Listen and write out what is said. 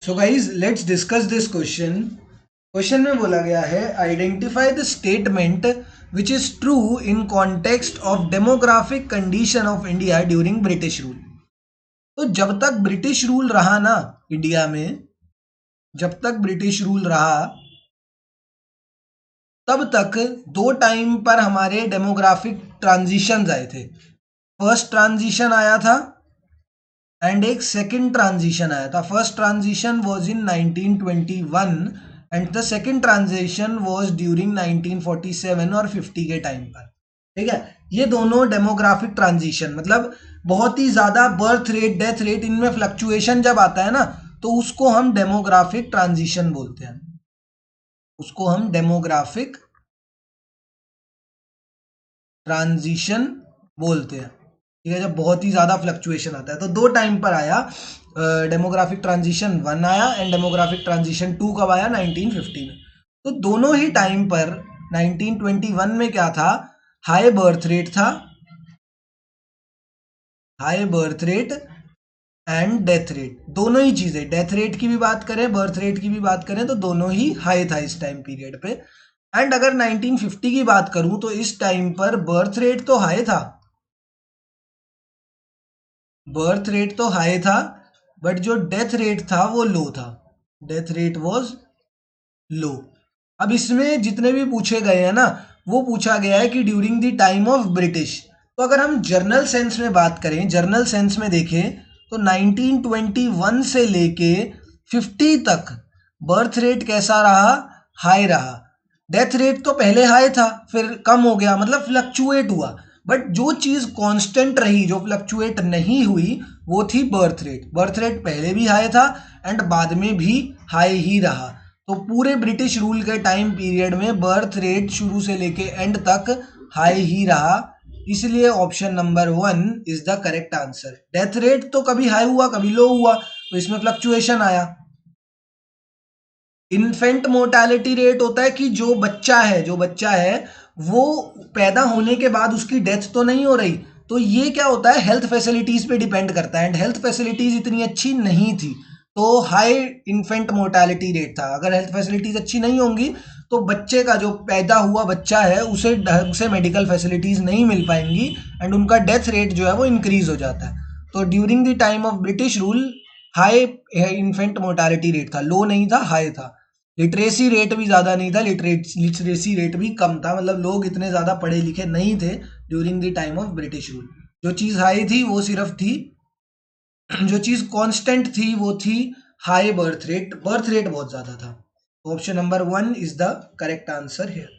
So guys let's discuss this question. Question में बोला गया है identify the statement which is true in context of demographic condition of India during British rule. तो जब तक British rule रहा ना इंडिया में, जब तक ब्रिटिश रूल रहा तब तक दो टाइम पर हमारे डेमोग्राफिक ट्रांजिशंस आए थे। फर्स्ट ट्रांजिशन आया था एंड एक सेकंड ट्रांजिशन आया था। First transition was in 1921 and the second transition was during 1947 और 50 के टाइम पर। ठीक है, ये दोनों डेमोग्राफिक ट्रांजिशन मतलब बहुत ही ज्यादा बर्थ रेट डेथ रेट इनमें फ्लक्चुएशन जब आता है ना, तो उसको हम डेमोग्राफिक ट्रांजिशन बोलते हैं। उसको हम डेमोग्राफिक ट्रांजिशन बोलते हैं। ठीक है, जब बहुत ही ज्यादा फ्लक्चुएशन आता है तो दो टाइम पर आया। डेमोग्राफिक ट्रांजिशन 1 आया एंड डेमोग्राफिक ट्रांजिशन 2 कब आया? 1950 में। तो दोनों ही टाइम पर 1921 में क्या था? हाई बर्थ रेट था, high birth rate and death rate, दोनों ही चीजें, डेथ रेट की भी बात करें बर्थ रेट की भी बात करें तो दोनों ही हाई था इस टाइम पीरियड पे। एंड अगर 1950 की बात करूं तो इस टाइम पर बर्थ रेट तो हाई था, बर्थ रेट तो हाई था, बट जो डेथ रेट था वो लो था। Death rate was low. अब इसमें जितने भी पूछे गए हैं ना, वो पूछा गया है कि during the time of British. तो अगर हम जर्नल सेंस में बात करें, जर्नल सेंस में देखें तो 1921 से लेके 50 तक बर्थ रेट कैसा रहा? हाई रहा। डेथ रेट तो पहले हाई था फिर कम हो गया, मतलब फ्लक्चुएट हुआ। बट जो चीज कांस्टेंट रही, जो फ्लक्चुएट नहीं हुई, वो थी बर्थ रेट। बर्थ रेट पहले भी हाई था एंड बाद में भी हाई ही रहा। तो पूरे ब्रिटिश रूल के टाइम पीरियड में बर्थ रेट शुरू से लेके एंड तक हाई ही रहा। इसलिए option number 1 is the correct answer. Death rate तो कभी हाई हुआ कभी लो हुआ, तो इसमें फ्लक्चुएशन आया। इन्फेंट मोर्टेलिटी रेट होता है कि जो बच्चा है, जो बच्चा है वो पैदा होने के बाद उसकी डेथ तो नहीं हो रही। तो ये क्या होता है, हेल्थ फैसिलिटीज पे डिपेंड करता है एंड हेल्थ फैसिलिटीज इतनी अच्छी नहीं थी, तो हाई इन्फेंट मोर्टेलिटी रेट था। अगर हेल्थ फैसिलिटीज अच्छी नहीं होंगी तो बच्चे का, जो पैदा हुआ बच्चा है, उसे ढंग से मेडिकल फैसिलिटीज नहीं मिल पाएंगी एंड उनका डेथ रेट जो है वो इंक्रीज हो जाता है। तो during the time of British rule high infant mortality rate था, लो नहीं था, हाई था। लिटरेसी रेट भी ज्यादा नहीं था, लिटरेसी रेट भी कम था, मतलब लोग इतने ज्यादा पढ़े लिखे नहीं थे during the time of British rule. जो चीज हाई थी वो सिर्फ थी, जो चीज कांस्टेंट थी वो थी high birth rate. Birth rate बहुत ज्यादा था। Option number 1 is the correct answer here.